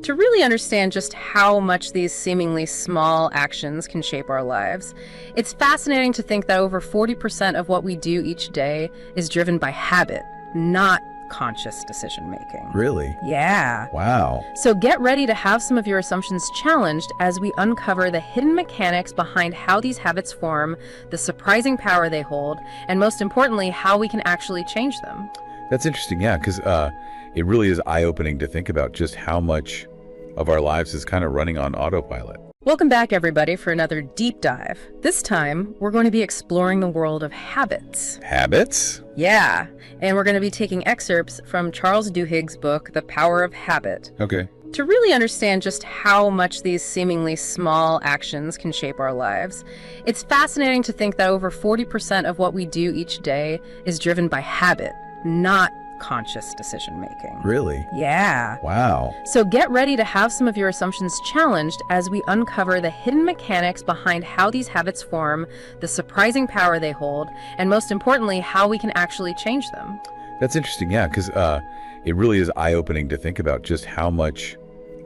To really understand just how much these seemingly small actions can shape our lives, it's fascinating to think that over 40% of what we do each day is driven by habit, not conscious decision making. Really? Yeah. Wow. So get ready to have some of your assumptions challenged as we uncover the hidden mechanics behind how these habits form, the surprising power they hold, and most importantly, how we can actually change them. That's interesting, yeah, because it really is eye-opening to think about just how much of our lives is kind of running on autopilot. Welcome back, everybody, for another deep dive. This time, we're going to be exploring the world of habits. Habits? Yeah, and we're going to be taking excerpts from Charles Duhigg's book, The Power of Habit. Okay. To really understand just how much these seemingly small actions can shape our lives, it's fascinating to think that over 40% of what we do each day is driven by habit, not conscious decision making. Really? Yeah. Wow. So get ready to have some of your assumptions challenged as we uncover the hidden mechanics behind how these habits form, the surprising power they hold, and most importantly, how we can actually change them. That's interesting, yeah, because it really is eye-opening to think about just how much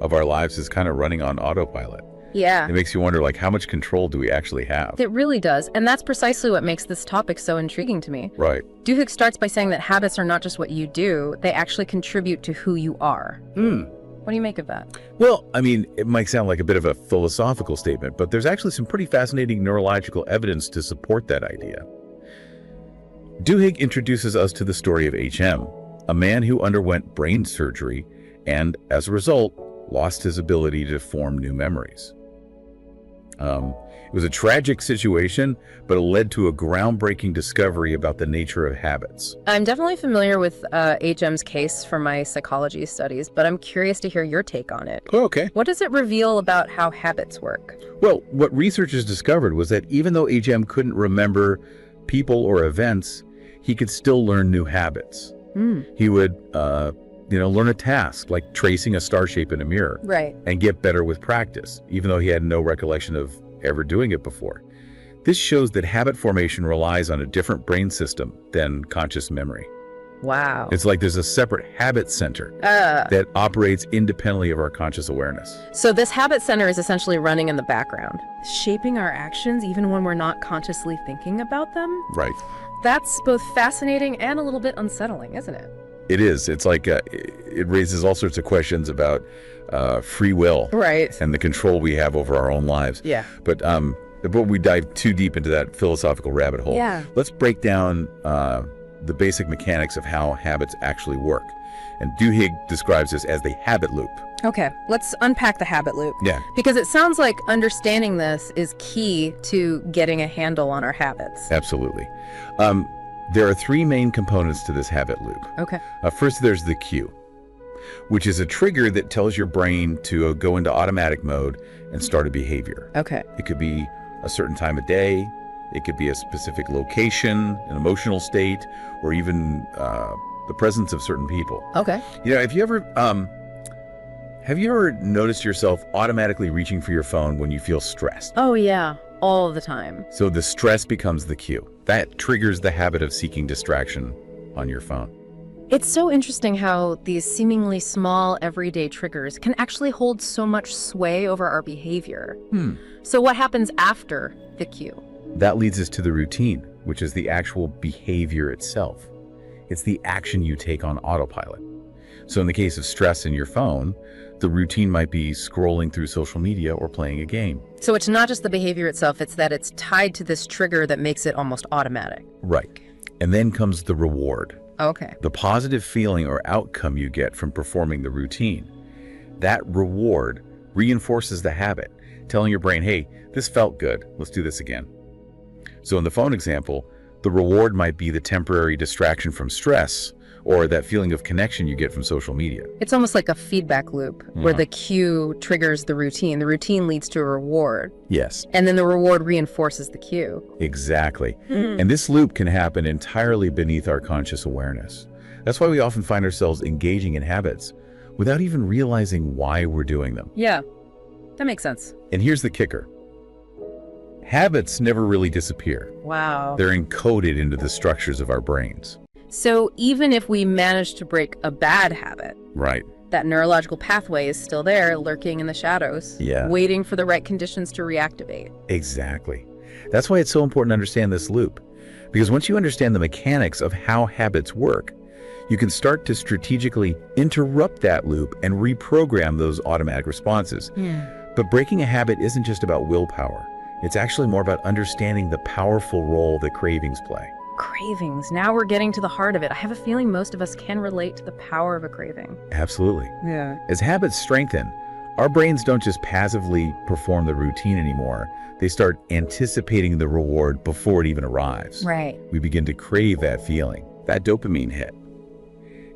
of our lives is kind of running on autopilot. Yeah. It makes you wonder, like, how much control do we actually have? It really does, and that's precisely what makes this topic so intriguing to me. Right. Duhigg starts by saying that habits are not just what you do, they actually contribute to who you are. What do you make of that? Well, I mean, it might sound like a bit of a philosophical statement, but there's actually some pretty fascinating neurological evidence to support that idea. Duhigg introduces us to the story of H.M., a man who underwent brain surgery and, as a result, lost his ability to form new memories. It was a tragic situation, but it led to a groundbreaking discovery about the nature of habits. I'm definitely familiar with HM's case from my psychology studies, but I'm curious to hear your take on it. Oh, okay. What does it reveal about how habits work? Well, what researchers discovered was that even though HM couldn't remember people or events, he could still learn new habits. He would, learn a task like tracing a star shape in a mirror. Right. And get better with practice, even though he had no recollection of ever doing it before. This shows that habit formation relies on a different brain system than conscious memory. Wow. It's like there's a separate habit center that operates independently of our conscious awareness. So this habit center is essentially running in the background, shaping our actions even when we're not consciously thinking about them? Right. That's both fascinating and a little bit unsettling, isn't it? It is. It's like it raises all sorts of questions about free will, right, and the control we have over our own lives. Yeah. But before we dive too deep into that philosophical rabbit hole, let's break down the basic mechanics of how habits actually work. And Duhigg describes this as the habit loop. Okay, let's unpack the habit loop. Yeah. Because it sounds like understanding this is key to getting a handle on our habits. Absolutely. There are three main components to this habit loop. Okay. First, there's the cue, which is a trigger that tells your brain to go into automatic mode and start a behavior. Okay. It could be a certain time of day, it could be a specific location, an emotional state, or even the presence of certain people. Okay. You know, have you ever noticed yourself automatically reaching for your phone when you feel stressed? Oh yeah, all the time. So the stress becomes the cue. That triggers the habit of seeking distraction on your phone. It's so interesting how these seemingly small everyday triggers can actually hold so much sway over our behavior. So what happens after the cue? That leads us to the routine, which is the actual behavior itself. It's the action you take on autopilot. So in the case of stress in your phone, the routine might be scrolling through social media or playing a game. So it's not just the behavior itself, it's that it's tied to this trigger that makes it almost automatic. Right. And then comes the reward. Okay. The positive feeling or outcome you get from performing the routine. That reward reinforces the habit, telling your brain, hey, this felt good, let's do this again. So in the phone example, the reward might be the temporary distraction from stress, or that feeling of connection you get from social media. It's almost like a feedback loop where the cue triggers the routine. The routine leads to a reward. Yes. And then the reward reinforces the cue. Exactly. And this loop can happen entirely beneath our conscious awareness. That's why we often find ourselves engaging in habits without even realizing why we're doing them. Yeah, that makes sense. And here's the kicker. Habits never really disappear. Wow. They're encoded into the structures of our brains. So even if we manage to break a bad habit, Right. That neurological pathway is still there, lurking in the shadows, Yeah. waiting for the right conditions to reactivate. Exactly. That's why it's so important to understand this loop. Because once you understand the mechanics of how habits work, you can start to strategically interrupt that loop and reprogram those automatic responses. But breaking a habit isn't just about willpower. It's actually more about understanding the powerful role that cravings play. Cravings. Now we're getting to the heart of it. I have a feeling most of us can relate to the power of a craving. Absolutely. Yeah. As habits strengthen, our brains don't just passively perform the routine anymore. They start anticipating the reward before it even arrives. Right. We begin to crave that feeling, that dopamine hit.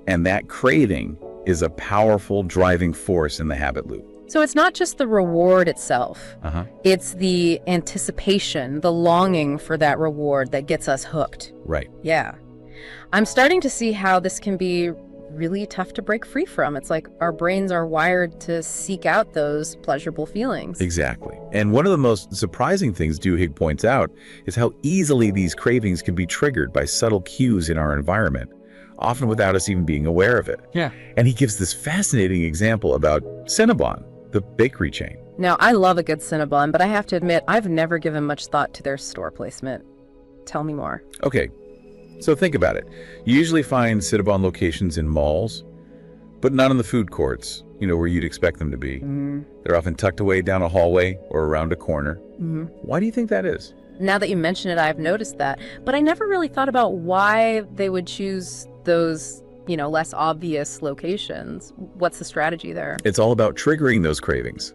And that craving is a powerful driving force in the habit loop. So it's not just the reward itself. It's the anticipation, the longing for that reward that gets us hooked. Right. Yeah. I'm starting to see how this can be really tough to break free from. It's like our brains are wired to seek out those pleasurable feelings. Exactly. And one of the most surprising things Duhigg points out is how easily these cravings can be triggered by subtle cues in our environment, often without us even being aware of it. Yeah. And he gives this fascinating example about Cinnabon, the bakery chain. Now, I love a good Cinnabon, but I have to admit, I've never given much thought to their store placement. Tell me more. Okay, so think about it. You usually find Cinnabon locations in malls, but not in the food courts, where you'd expect them to be. They're often tucked away down a hallway or around a corner. Why do you think that is? Now that you mention it, I've noticed that, but I never really thought about why they would choose those less obvious locations. What's the strategy there? It's all about triggering those cravings.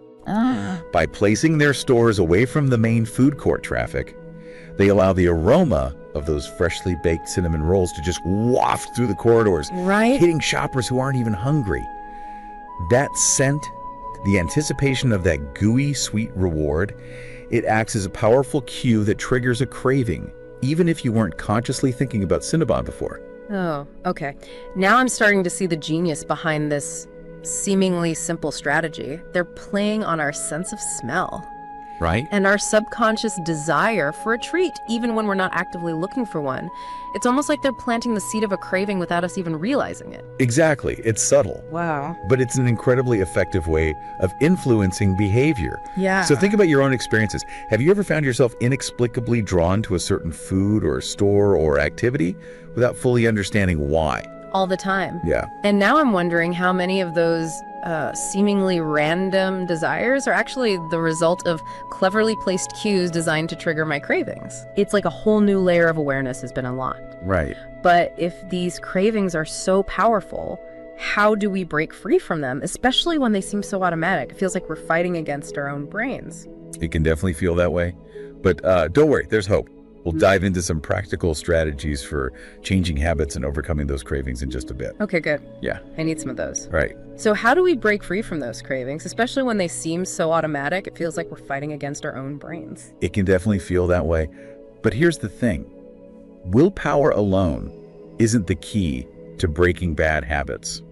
By placing their stores away from the main food court traffic, they allow the aroma of those freshly baked cinnamon rolls to just waft through the corridors, Right? hitting shoppers who aren't even hungry. That scent, the anticipation of that gooey, sweet reward, it acts as a powerful cue that triggers a craving, even if you weren't consciously thinking about Cinnabon before. Oh, okay. Now I'm starting to see the genius behind this seemingly simple strategy. They're playing on our sense of smell Right? and our subconscious desire for a treat, even when we're not actively looking for one. It's almost like they're planting the seed of a craving without us even realizing it. Exactly. It's subtle, Wow. but it's an incredibly effective way of influencing behavior. Yeah. So think about your own experiences. Have you ever found yourself inexplicably drawn to a certain food or store or activity without fully understanding why? All the time. Yeah. And now I'm wondering how many of those seemingly random desires are actually the result of cleverly placed cues designed to trigger my cravings. It's like a whole new layer of awareness has been unlocked. Right. But if these cravings are so powerful, how do we break free from them, especially when they seem so automatic? It feels like we're fighting against our own brains. It can definitely feel that way. But don't worry, there's hope. We'll dive into some practical strategies for changing habits and overcoming those cravings in just a bit. Okay, good. Yeah. I need some of those. Right. So how do we break free from those cravings, especially when they seem so automatic? It feels like we're fighting against our own brains. It can definitely feel that way. But here's the thing. Willpower alone isn't the key to breaking bad habits.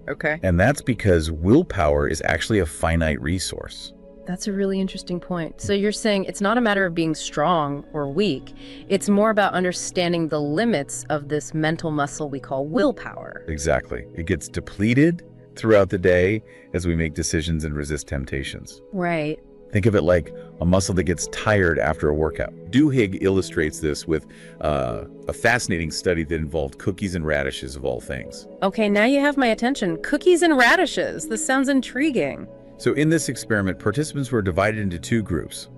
Okay. And that's because willpower is actually a finite resource. That's a really interesting point. So you're saying it's not a matter of being strong or weak. It's more about understanding the limits of this mental muscle we call willpower. Exactly. It gets depleted throughout the day as we make decisions and resist temptations. Right. Think of it like a muscle that gets tired after a workout. Duhigg illustrates this with a fascinating study that involved cookies and radishes, of all things. Okay, now you have my attention. Cookies and radishes. This sounds intriguing. So in this experiment, participants were divided into two groups.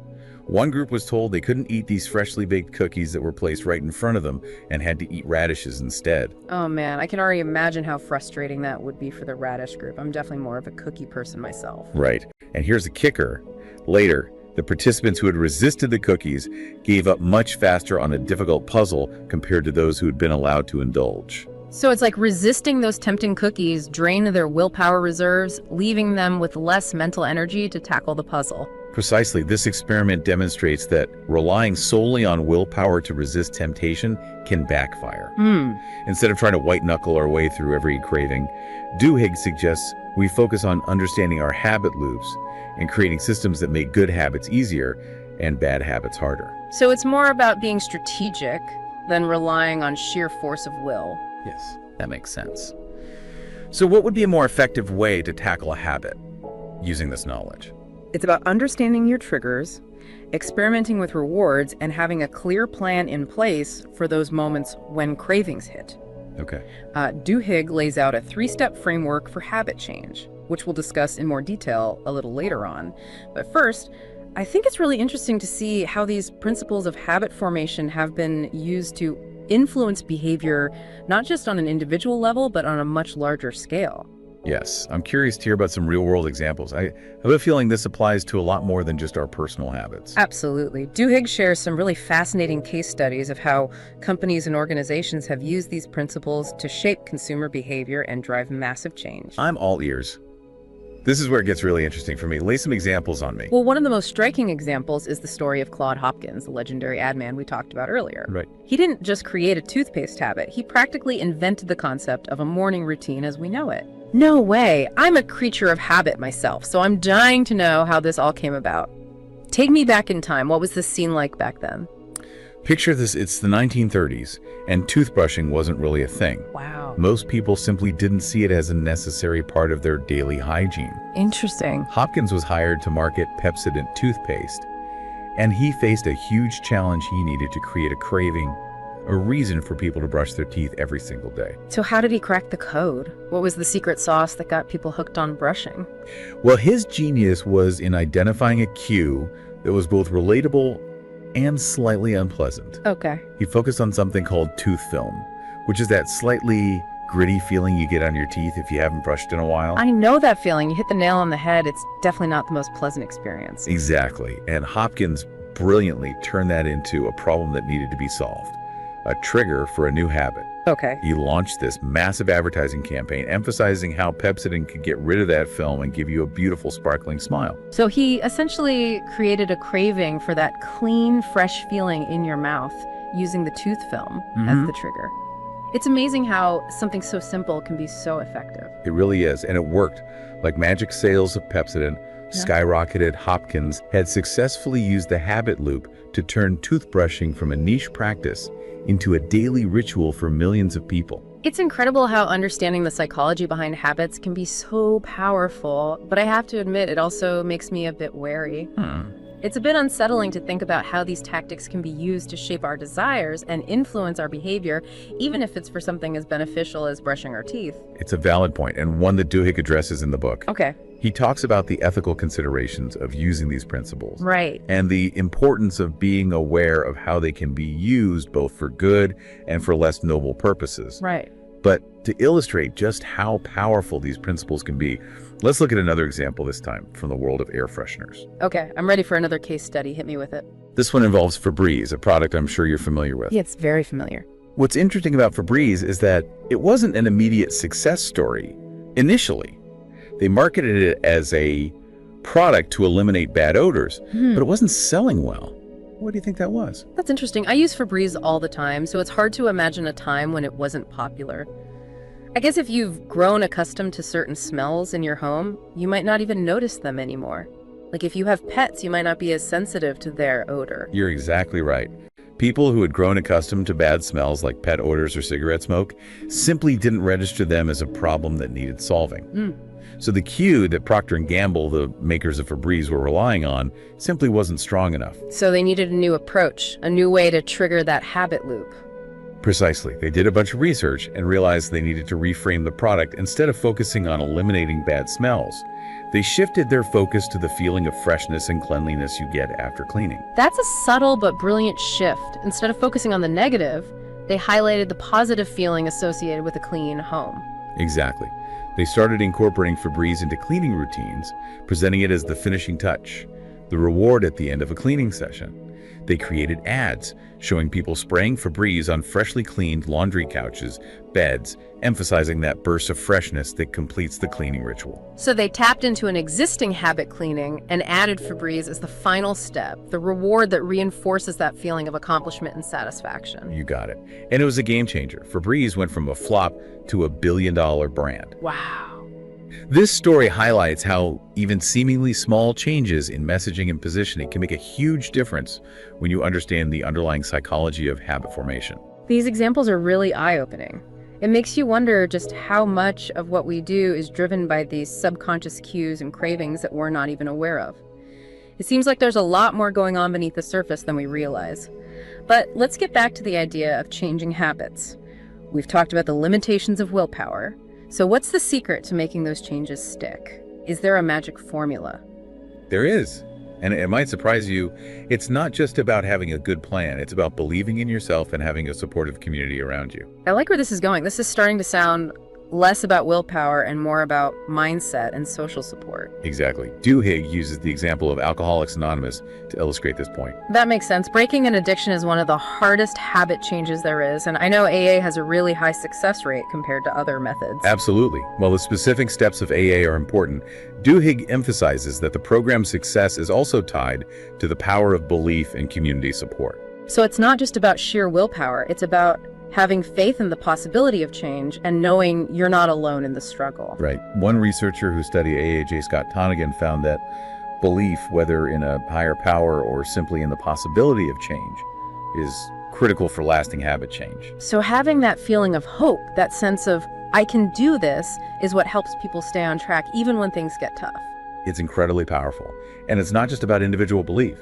One group was told they couldn't eat these freshly baked cookies that were placed right in front of them and had to eat radishes instead. Oh man, I can already imagine how frustrating that would be for the radish group. I'm definitely more of a cookie person myself. Right. And here's a kicker. Later, the participants who had resisted the cookies gave up much faster on a difficult puzzle compared to those who had been allowed to indulge. So it's like resisting those tempting cookies drained their willpower reserves, leaving them with less mental energy to tackle the puzzle. Precisely, this experiment demonstrates that relying solely on willpower to resist temptation can backfire. Instead of trying to white-knuckle our way through every craving, Duhigg suggests we focus on understanding our habit loops and creating systems that make good habits easier and bad habits harder. So it's more about being strategic than relying on sheer force of will. Yes, that makes sense. So what would be a more effective way to tackle a habit using this knowledge? It's about understanding your triggers, experimenting with rewards, and having a clear plan in place for those moments when cravings hit. Okay. Duhigg lays out a 3-step framework for habit change, which we'll discuss in more detail a little later on. But first, I think it's really interesting to see how these principles of habit formation have been used to influence behavior, not just on an individual level, but on a much larger scale. Yes, I'm curious to hear about some real-world examples. I have a feeling this applies to a lot more than just our personal habits. Absolutely. Duhigg shares some really fascinating case studies of how companies and organizations have used these principles to shape consumer behavior and drive massive change. I'm all ears. This is where it gets really interesting for me. Lay some examples on me. Well, one of the most striking examples is the story of Claude Hopkins, the legendary ad man we talked about earlier. Right. He didn't just create a toothpaste habit, he practically invented the concept of a morning routine as we know it. No way! I'm a creature of habit myself, so I'm dying to know how this all came about. Take me back in time. What was the scene like back then? Picture this, it's the 1930s, and toothbrushing wasn't really a thing. Wow. Most people simply didn't see it as a necessary part of their daily hygiene. Interesting. Hopkins was hired to market Pepsodent toothpaste, and he faced a huge challenge. He needed to create a craving, a reason for people to brush their teeth every single day. So how did he crack the code? What was the secret sauce that got people hooked on brushing? Well, his genius was in identifying a cue that was both relatable and slightly unpleasant. Okay. He focused on something called tooth film, which is that slightly gritty feeling you get on your teeth if you haven't brushed in a while. I know that feeling. You hit the nail on the head. It's definitely not the most pleasant experience. Exactly. And Hopkins brilliantly turned that into a problem that needed to be solved, a trigger for a new habit. Okay. He launched this massive advertising campaign emphasizing how Pepsodent could get rid of that film and give you a beautiful, sparkling smile. So he essentially created a craving for that clean, fresh feeling in your mouth using the tooth film as the trigger. It's amazing how something so simple can be so effective. It really is, and it worked. Like magic, sales of Pepsodent skyrocketed. Hopkins had successfully used the habit loop to turn toothbrushing from a niche practice into a daily ritual for millions of people. It's incredible how understanding the psychology behind habits can be so powerful, but I have to admit it also makes me a bit wary. It's a bit unsettling to think about how these tactics can be used to shape our desires and influence our behavior, even if it's for something as beneficial as brushing our teeth. It's a valid point, and one that Duhigg addresses in the book. Okay. He talks about the ethical considerations of using these principles. Right. And the importance of being aware of how they can be used both for good and for less noble purposes. Right. But to illustrate just how powerful these principles can be, let's look at another example this time from the world of air fresheners. Okay, I'm ready for another case study. Hit me with it. This one involves Febreze, a product I'm sure you're familiar with. Yeah, it's very familiar. What's interesting about Febreze is that it wasn't an immediate success story initially. They marketed it as a product to eliminate bad odors, but it wasn't selling well. What do you think that was? That's interesting. I use Febreze all the time, so it's hard to imagine a time when it wasn't popular. I guess if you've grown accustomed to certain smells in your home, you might not even notice them anymore. Like if you have pets, you might not be as sensitive to their odor. You're exactly right. People who had grown accustomed to bad smells like pet odors or cigarette smoke simply didn't register them as a problem that needed solving. So the cue that Procter & Gamble, the makers of Febreze, were relying on simply wasn't strong enough. So they needed a new approach, a new way to trigger that habit loop. Precisely. They did a bunch of research and realized they needed to reframe the product. Instead of focusing on eliminating bad smells, they shifted their focus to the feeling of freshness and cleanliness you get after cleaning. That's a subtle but brilliant shift. Instead of focusing on the negative, they highlighted the positive feeling associated with a clean home. Exactly. They started incorporating Febreze into cleaning routines, presenting it as the finishing touch, the reward at the end of a cleaning session. They created ads showing people spraying Febreze on freshly cleaned laundry couches, beds, emphasizing that burst of freshness that completes the cleaning ritual. So they tapped into an existing habit cleaning and added Febreze as the final step, the reward that reinforces that feeling of accomplishment and satisfaction. You got it. And it was a game changer. Febreze went from a flop to a billion-dollar brand. Wow. This story highlights how even seemingly small changes in messaging and positioning can make a huge difference when you understand the underlying psychology of habit formation. These examples are really eye-opening. It makes you wonder just how much of what we do is driven by these subconscious cues and cravings that we're not even aware of. It seems like there's a lot more going on beneath the surface than we realize. But let's get back to the idea of changing habits. We've talked about the limitations of willpower. So what's the secret to making those changes stick? Is there a magic formula? There is. And it might surprise you, it's not just about having a good plan. It's about believing in yourself and having a supportive community around you. I like where this is going. This is starting to sound less about willpower and more about mindset and social support. Exactly. Duhigg uses the example of Alcoholics Anonymous to illustrate this point. That makes sense. Breaking an addiction is one of the hardest habit changes there is, and I know AA has a really high success rate compared to other methods. Absolutely. While the specific steps of AA are important, Duhigg emphasizes that the program's success is also tied to the power of belief and community support. So it's not just about sheer willpower, it's about having faith in the possibility of change and knowing you're not alone in the struggle. Right. One researcher who studied AA, J. Scott Tonigan, found that belief, whether in a higher power or simply in the possibility of change, is critical for lasting habit change. So having that feeling of hope, that sense of, I can do this, is what helps people stay on track even when things get tough. It's incredibly powerful. And it's not just about individual belief.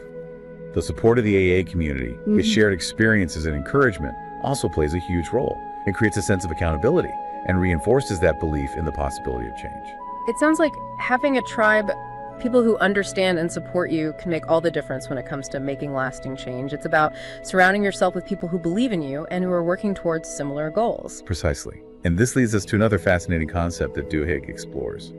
The support of the AA community, its shared experiences and encouragement, also plays a huge role. It creates a sense of accountability and reinforces that belief in the possibility of change. It sounds like having a tribe, people who understand and support you, can make all the difference when it comes to making lasting change. It's about surrounding yourself with people who believe in you and who are working towards similar goals. Precisely. And this leads us to another fascinating concept that Duhigg explores: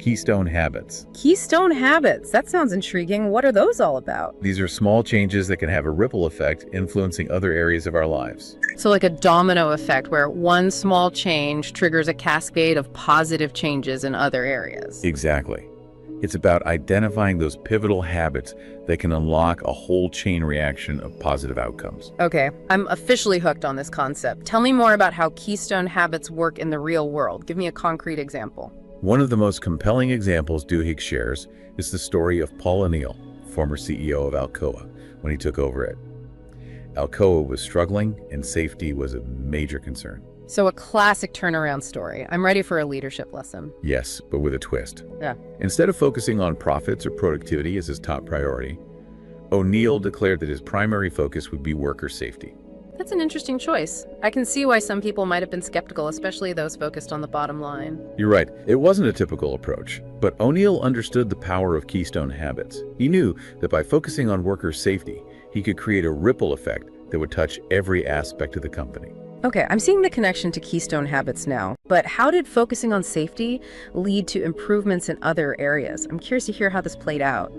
keystone habits. Keystone habits. That sounds intriguing. What are those all about? These are small changes that can have a ripple effect, influencing other areas of our lives. So like a domino effect where one small change triggers a cascade of positive changes in other areas. Exactly. It's about identifying those pivotal habits that can unlock a whole chain reaction of positive outcomes. Okay, I'm officially hooked on this concept. Tell me more about how keystone habits work in the real world. Give me a concrete example. One of the most compelling examples Duhigg shares is the story of Paul O'Neill, former CEO of Alcoa, when he took over it. Alcoa was struggling and safety was a major concern. So a classic turnaround story. I'm ready for a leadership lesson. Yes, but with a twist. Yeah. Instead of focusing on profits or productivity as his top priority, O'Neill declared that his primary focus would be worker safety. That's an interesting choice. I can see why some people might have been skeptical, especially those focused on the bottom line. You're right, it wasn't a typical approach, but O'Neill understood the power of keystone habits. He knew that by focusing on worker safety, he could create a ripple effect that would touch every aspect of the company. Okay, I'm seeing the connection to keystone habits now, but how did focusing on safety lead to improvements in other areas? I'm curious to hear how this played out.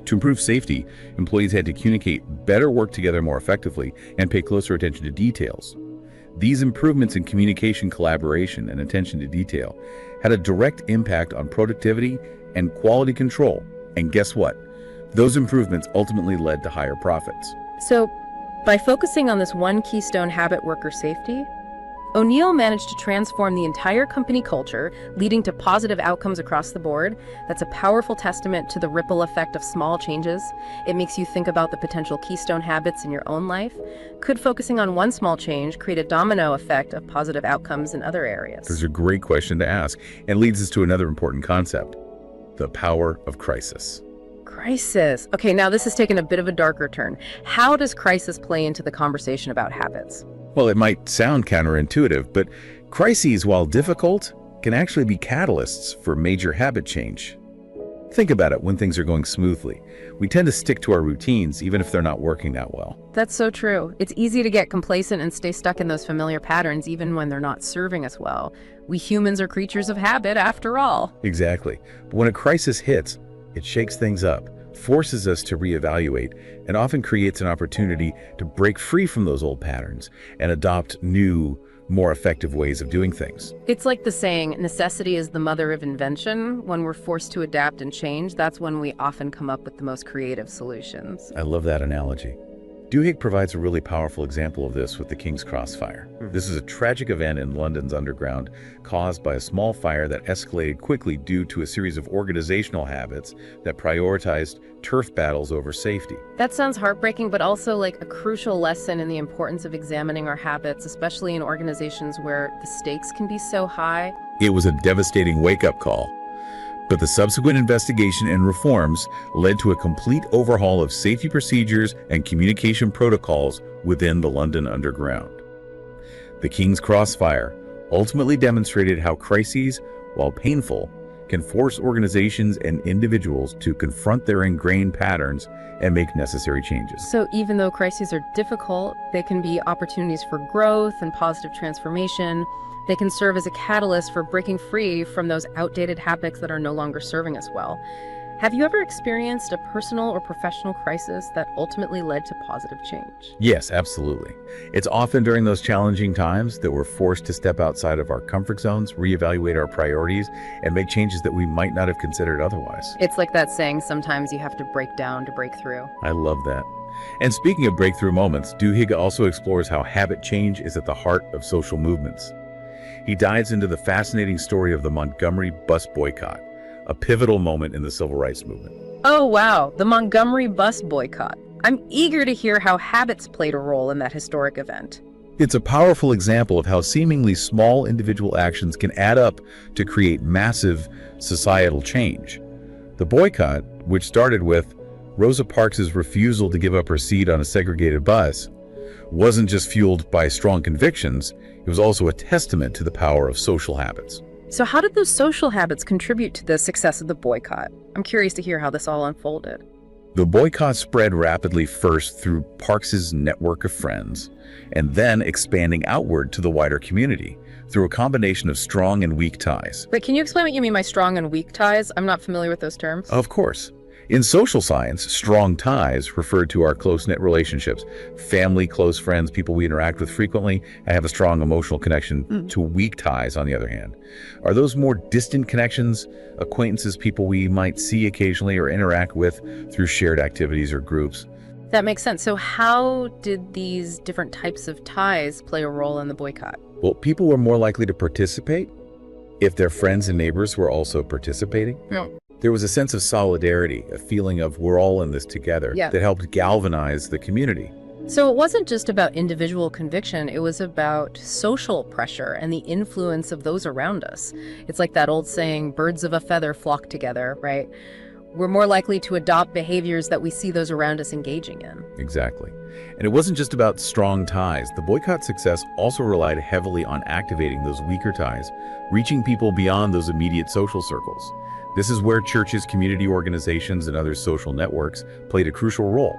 To improve safety, employees had to communicate better, work together more effectively, and pay closer attention to details. These improvements in communication, collaboration, and attention to detail had a direct impact on productivity and quality control. And guess what? Those improvements ultimately led to higher profits. So, by focusing on this one keystone habit, worker safety, O'Neill managed to transform the entire company culture, leading to positive outcomes across the board. That's a powerful testament to the ripple effect of small changes. It makes you think about the potential keystone habits in your own life. Could focusing on one small change create a domino effect of positive outcomes in other areas? There's a great question to ask, and leads us to another important concept: the power of crisis. Crisis. Okay, now this has taken a bit of a darker turn. How does crisis play into the conversation about habits? Well, it might sound counterintuitive, but crises, while difficult, can actually be catalysts for major habit change. Think about it when things are going smoothly. We tend to stick to our routines even if they're not working that well. That's so true. It's easy to get complacent and stay stuck in those familiar patterns even when they're not serving us well. We humans are creatures of habit after all. Exactly. But when a crisis hits, it shakes things up, forces us to reevaluate, and often creates an opportunity to break free from those old patterns and adopt new, more effective ways of doing things. It's like the saying, necessity is the mother of invention. When we're forced to adapt and change, that's when we often come up with the most creative solutions. I love that analogy. Duhigg provides a really powerful example of this with the King's Crossfire. This is a tragic event in London's underground caused by a small fire that escalated quickly due to a series of organizational habits that prioritized turf battles over safety. That sounds heartbreaking, but also like a crucial lesson in the importance of examining our habits, especially in organizations where the stakes can be so high. It was a devastating wake-up call. But the subsequent investigation and reforms led to a complete overhaul of safety procedures and communication protocols within the London Underground. The King's Crossfire ultimately demonstrated how crises, while painful, can force organizations and individuals to confront their ingrained patterns and make necessary changes. So even though crises are difficult, they can be opportunities for growth and positive transformation. They can serve as a catalyst for breaking free from those outdated habits that are no longer serving us well. Have you ever experienced a personal or professional crisis that ultimately led to positive change? Yes, absolutely. It's often during those challenging times that we're forced to step outside of our comfort zones, reevaluate our priorities, and make changes that we might not have considered otherwise. It's like that saying, sometimes you have to break down to break through. I love that. And speaking of breakthrough moments, Duhigg also explores how habit change is at the heart of social movements. He dives into the fascinating story of the Montgomery bus boycott, a pivotal moment in the civil rights movement. Oh, wow, the Montgomery bus boycott. I'm eager to hear how habits played a role in that historic event. It's a powerful example of how seemingly small individual actions can add up to create massive societal change. The boycott, which started with Rosa Parks' refusal to give up her seat on a segregated bus, wasn't just fueled by strong convictions, it was also a testament to the power of social habits. So how did those social habits contribute to the success of the boycott? I'm curious to hear how this all unfolded. The boycott spread rapidly, first through Parks' network of friends, and then expanding outward to the wider community through a combination of strong and weak ties. Wait, can you explain what you mean by strong and weak ties? I'm not familiar with those terms. Of course. In social science, strong ties refer to our close-knit relationships, family, close friends, people we interact with frequently, and have a strong emotional connection. To weak ties, on the other hand, are those more distant connections, acquaintances, people we might see occasionally or interact with through shared activities or groups. That makes sense. So how did these different types of ties play a role in the boycott? Well, people were more likely to participate if their friends and neighbors were also participating. Yeah. There was a sense of solidarity, a feeling of we're all in this together, that helped galvanize the community. So it wasn't just about individual conviction, it was about social pressure and the influence of those around us. It's like that old saying, birds of a feather flock together, right? We're more likely to adopt behaviors that we see those around us engaging in. Exactly. And it wasn't just about strong ties. The boycott success also relied heavily on activating those weaker ties, reaching people beyond those immediate social circles. This is where churches, community organizations, and other social networks played a crucial role.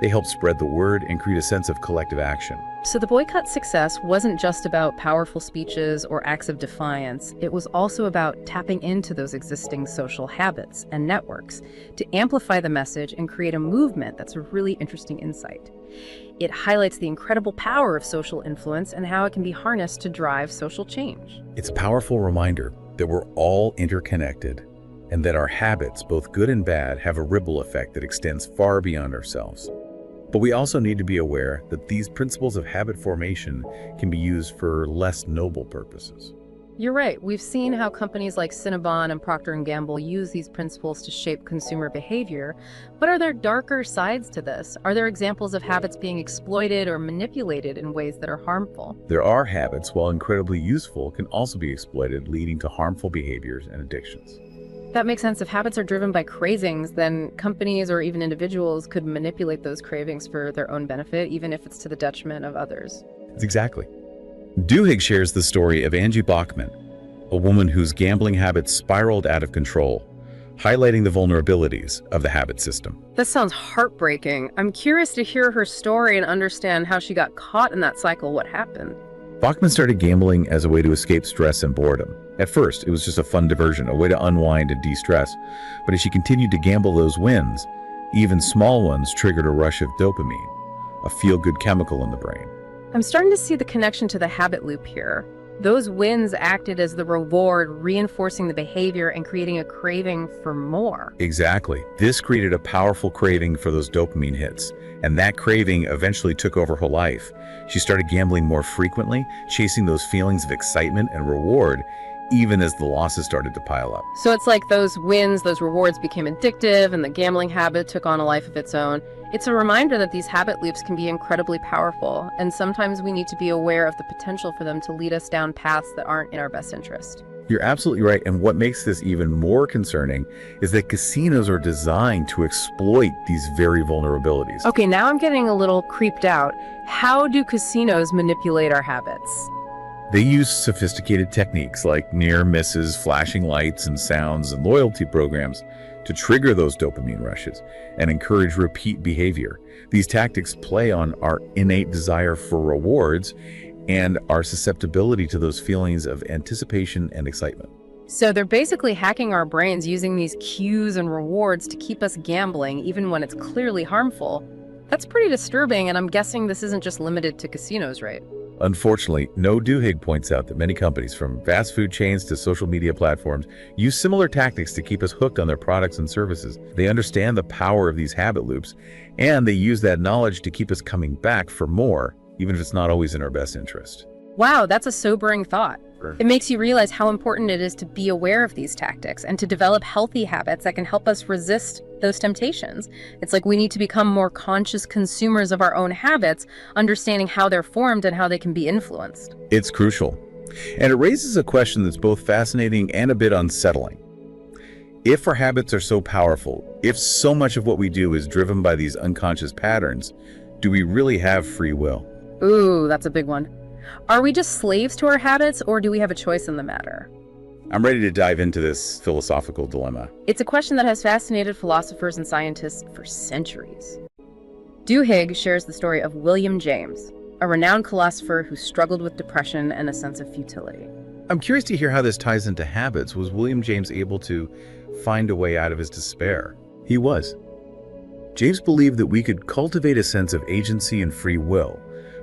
They helped spread the word and create a sense of collective action. So the boycott success wasn't just about powerful speeches or acts of defiance. It was also about tapping into those existing social habits and networks to amplify the message and create a movement that's a really interesting insight. It highlights the incredible power of social influence and how it can be harnessed to drive social change. It's a powerful reminder that we're all interconnected, and that our habits, both good and bad, have a ripple effect that extends far beyond ourselves. But we also need to be aware that these principles of habit formation can be used for less noble purposes. You're right. We've seen how companies like Cinnabon and Procter & Gamble use these principles to shape consumer behavior. But are there darker sides to this? Are there examples of habits being exploited or manipulated in ways that are harmful? There are habits, while incredibly useful, can also be exploited, leading to harmful behaviors and addictions. That makes sense. If habits are driven by cravings, then companies or even individuals could manipulate those cravings for their own benefit, even if it's to the detriment of others. Exactly. Duhigg shares the story of Angie Bachman, a woman whose gambling habits spiraled out of control, highlighting the vulnerabilities of the habit system. That sounds heartbreaking. I'm curious to hear her story and understand how she got caught in that cycle. What happened? Bachman started gambling as a way to escape stress and boredom. At first, it was just a fun diversion, a way to unwind and de-stress. But as she continued to gamble those wins, even small ones triggered a rush of dopamine, a feel-good chemical in the brain. I'm starting to see the connection to the habit loop here. Those wins acted as the reward, reinforcing the behavior and creating a craving for more. Exactly. This created a powerful craving for those dopamine hits, and that craving eventually took over her life. She started gambling more frequently, chasing those feelings of excitement and reward, even as the losses started to pile up. So it's like those wins, those rewards became addictive, and the gambling habit took on a life of its own. It's a reminder that these habit loops can be incredibly powerful, and sometimes we need to be aware of the potential for them to lead us down paths that aren't in our best interest. You're absolutely right, and what makes this even more concerning is that casinos are designed to exploit these very vulnerabilities. Okay, now I'm getting a little creeped out. How do casinos manipulate our habits? They use sophisticated techniques like near misses, flashing lights and sounds, and loyalty programs to trigger those dopamine rushes and encourage repeat behavior. These tactics play on our innate desire for rewards and our susceptibility to those feelings of anticipation and excitement. So they're basically hacking our brains using these cues and rewards to keep us gambling, even when it's clearly harmful. That's pretty disturbing, and I'm guessing this isn't just limited to casinos, right? Unfortunately, Duhigg points out that many companies, from fast food chains to social media platforms, use similar tactics to keep us hooked on their products and services. They understand the power of these habit loops, and they use that knowledge to keep us coming back for more, even if it's not always in our best interest. Wow, that's a sobering thought. It makes you realize how important it is to be aware of these tactics and to develop healthy habits that can help us resist those temptations. It's like we need to become more conscious consumers of our own habits, understanding how they're formed and how they can be influenced. It's crucial. And it raises a question that's both fascinating and a bit unsettling. If our habits are so powerful, if so much of what we do is driven by these unconscious patterns, do we really have free will? Ooh, that's a big one. Are we just slaves to our habits, or do we have a choice in the matter? I'm ready to dive into this philosophical dilemma. It's a question that has fascinated philosophers and scientists for centuries. Duhigg shares the story of William James, a renowned philosopher who struggled with depression and a sense of futility. I'm curious to hear how this ties into habits. Was William James able to find a way out of his despair? He was. James believed that we could cultivate a sense of agency and free will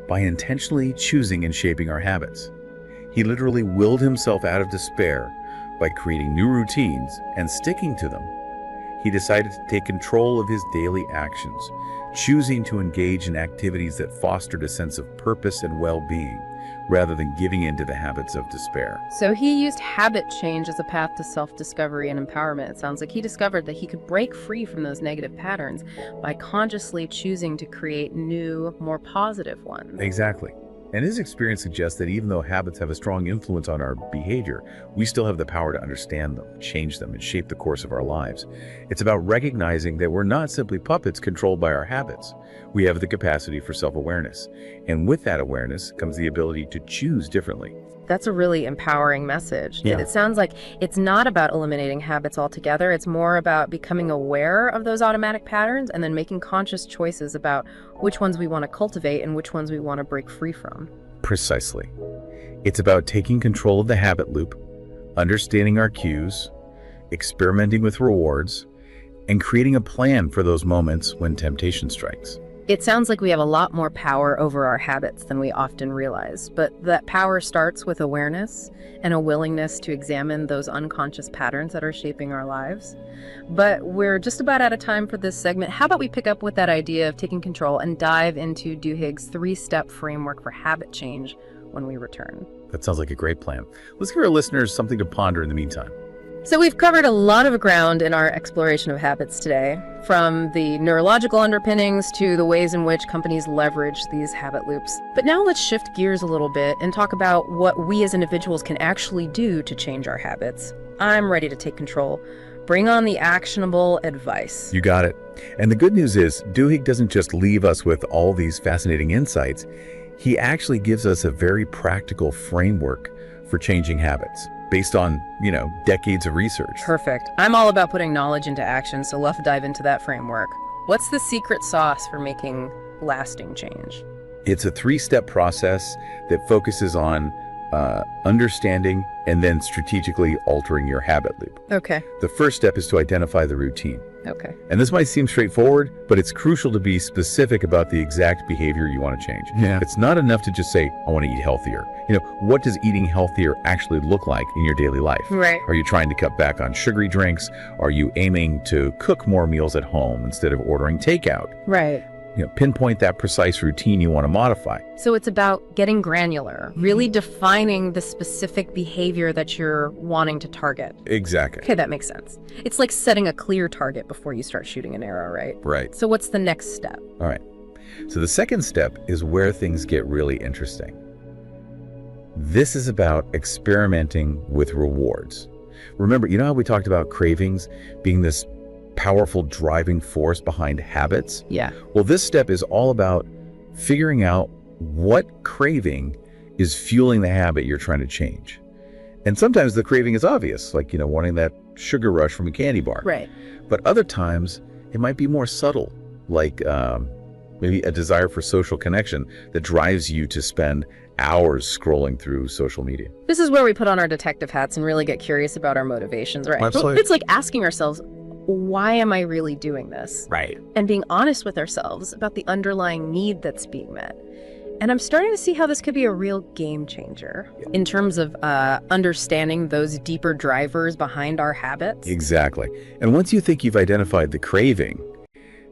by intentionally choosing and shaping our habits. He literally willed himself out of despair by creating new routines and sticking to them. He decided to take control of his daily actions, choosing to engage in activities that fostered a sense of purpose and well-being, rather than giving in to the habits of despair. So he used habit change as a path to self-discovery and empowerment. It sounds like he discovered that he could break free from those negative patterns by consciously choosing to create new, more positive ones. Exactly. And his experience suggests that even though habits have a strong influence on our behavior, we still have the power to understand them, change them, and shape the course of our lives. It's about recognizing that we're not simply puppets controlled by our habits. We have the capacity for self-awareness. And with that awareness comes the ability to choose differently. That's a really empowering message. Yeah. It sounds like it's not about eliminating habits altogether. It's more about becoming aware of those automatic patterns and then making conscious choices about which ones we want to cultivate and which ones we want to break free from. Precisely. It's about taking control of the habit loop, understanding our cues, experimenting with rewards, and creating a plan for those moments when temptation strikes. It sounds like we have a lot more power over our habits than we often realize, but that power starts with awareness and a willingness to examine those unconscious patterns that are shaping our lives. But we're just about out of time for this segment. How about we pick up with that idea of taking control and dive into Duhigg's 3-step framework for habit change when we return? That sounds like a great plan. Let's give our listeners something to ponder in the meantime. So we've covered a lot of ground in our exploration of habits today, from the neurological underpinnings to the ways in which companies leverage these habit loops. But now let's shift gears a little bit and talk about what we as individuals can actually do to change our habits. I'm ready to take control. Bring on the actionable advice. You got it. And the good news is, Duhigg doesn't just leave us with all these fascinating insights. He actually gives us a very practical framework for changing habits, based on, decades of research. Perfect. I'm all about putting knowledge into action, so let's dive into that framework. What's the secret sauce for making lasting change? It's a 3-step process that focuses on understanding and then strategically altering your habit loop. Okay. The first step is to identify the routine. Okay. And this might seem straightforward, but it's crucial to be specific about the exact behavior you want to change. Yeah. It's not enough to just say, I want to eat healthier. What does eating healthier actually look like in your daily life? Right. Are you trying to cut back on sugary drinks? Are you aiming to cook more meals at home instead of ordering takeout? Right. Pinpoint that precise routine you want to modify. So it's about getting granular, really defining the specific behavior that you're wanting to target. Exactly. Okay, that makes sense. It's like setting a clear target before you start shooting an arrow, right? Right. So what's the next step? All right. So the second step is where things get really interesting. This is about experimenting with rewards. Remember, how we talked about cravings being this powerful driving force behind habits? Yeah. Well, this step is all about figuring out what craving is fueling the habit you're trying to change. And sometimes the craving is obvious, like, wanting that sugar rush from a candy bar. Right. But other times it might be more subtle, like maybe a desire for social connection that drives you to spend hours scrolling through social media. This is where we put on our detective hats and really get curious about our motivations, right? Absolutely. It's like asking ourselves, why am I really doing this? Right. And being honest with ourselves about the underlying need that's being met. And I'm starting to see how this could be a real game changer in terms of understanding those deeper drivers behind our habits. Exactly. And once you think you've identified the craving,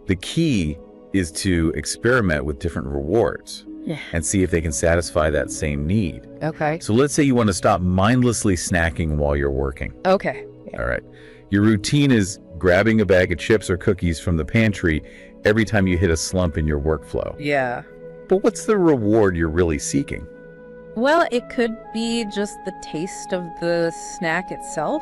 the key is to experiment with different rewards and see if they can satisfy that same need. Okay. So let's say you want to stop mindlessly snacking while you're working. Okay. All right. Your routine is grabbing a bag of chips or cookies from the pantry every time you hit a slump in your workflow. Yeah. But what's the reward you're really seeking? Well, it could be just the taste of the snack itself,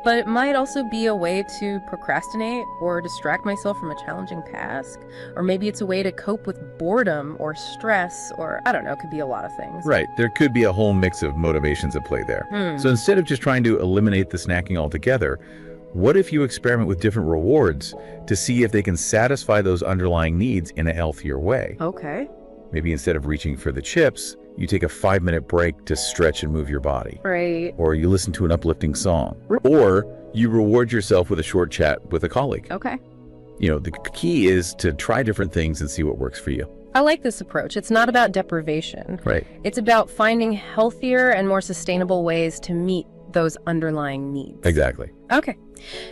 but it might also be a way to procrastinate or distract myself from a challenging task. Or maybe it's a way to cope with boredom or stress, or I don't know, it could be a lot of things. Right. There could be a whole mix of motivations at play there. So instead of just trying to eliminate the snacking altogether, what if you experiment with different rewards to see if they can satisfy those underlying needs in a healthier way? Okay. Maybe instead of reaching for the chips, you take a 5-minute break to stretch and move your body. Right. Or you listen to an uplifting song. Or you reward yourself with a short chat with a colleague. Okay. The key is to try different things and see what works for you. I like this approach. It's not about deprivation. Right. It's about finding healthier and more sustainable ways to meet those underlying needs. Exactly. Okay.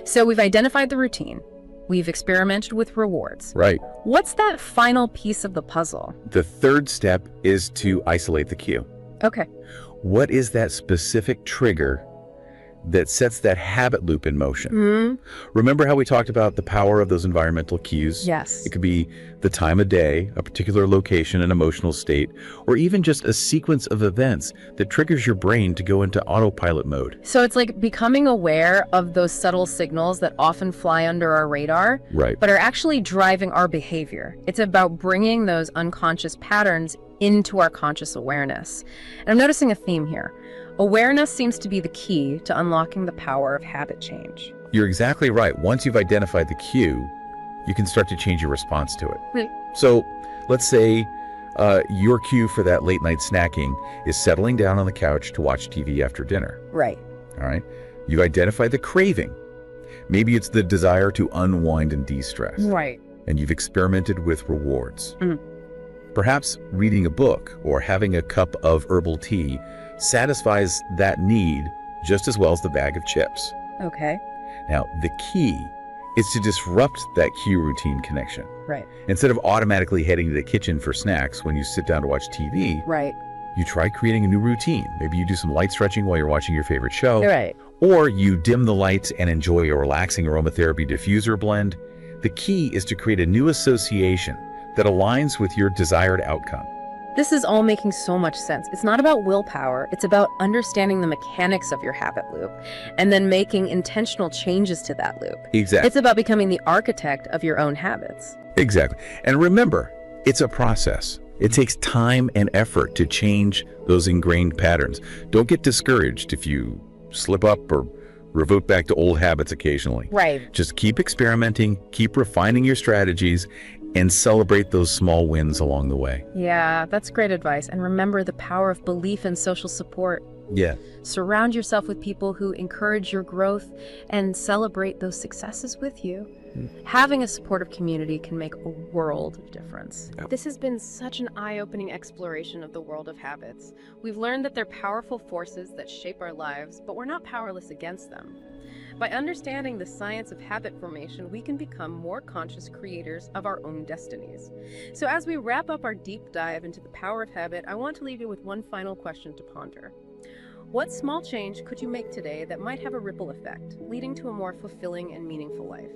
So we've identified the routine. We've experimented with rewards. Right. What's that final piece of the puzzle? The third step is to isolate the cue. Okay. What is that specific trigger that sets that habit loop in motion? Remember how we talked about the power of those environmental cues? Yes. It could be the time of day, a particular location, an emotional state, or even just a sequence of events that triggers your brain to go into autopilot mode. So it's like becoming aware of those subtle signals that often fly under our radar, Right. but are actually driving our behavior. It's about bringing those unconscious patterns into our conscious awareness. And I'm noticing a theme here. Awareness seems to be the key to unlocking the power of habit change. You're exactly right. Once you've identified the cue, you can start to change your response to it. Right. So let's say your cue for that late night snacking is settling down on the couch to watch TV after dinner. Right. All right. You've identified the craving. Maybe it's the desire to unwind and de-stress. Right. And you've experimented with rewards. Mhm. Perhaps reading a book or having a cup of herbal tea satisfies that need just as well as the bag of chips. Okay. Now, the key is to disrupt that cue routine connection. Right. Instead of automatically heading to the kitchen for snacks when you sit down to watch TV, Right. you try creating a new routine. Maybe you do some light stretching while you're watching your favorite show. Right. Or you dim the lights and enjoy a relaxing aromatherapy diffuser blend. The key is to create a new association that aligns with your desired outcome. This is all making so much sense. It's not about willpower. It's about understanding the mechanics of your habit loop and then making intentional changes to that loop. Exactly. It's about becoming the architect of your own habits. Exactly. And remember, it's a process. It takes time and effort to change those ingrained patterns. Don't get discouraged if you slip up or revert back to old habits occasionally. Right. Just keep experimenting, keep refining your strategies, and celebrate those small wins along the way. Yeah, that's great advice. And remember the power of belief and social support. Yeah. Surround yourself with people who encourage your growth and celebrate those successes with you. Having a supportive community can make a world of difference. Yep. This has been such an eye-opening exploration of the world of habits. We've learned that they're powerful forces that shape our lives, but we're not powerless against them. By understanding the science of habit formation, we can become more conscious creators of our own destinies. So as we wrap up our deep dive into the power of habit, I want to leave you with one final question to ponder. What small change could you make today that might have a ripple effect, leading to a more fulfilling and meaningful life?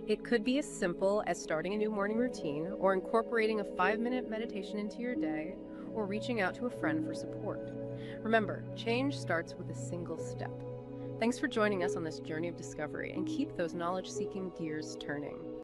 It could be as simple as starting a new morning routine, or incorporating a 5-minute meditation into your day, or reaching out to a friend for support. Remember, change starts with a single step. Thanks for joining us on this journey of discovery, and keep those knowledge-seeking gears turning.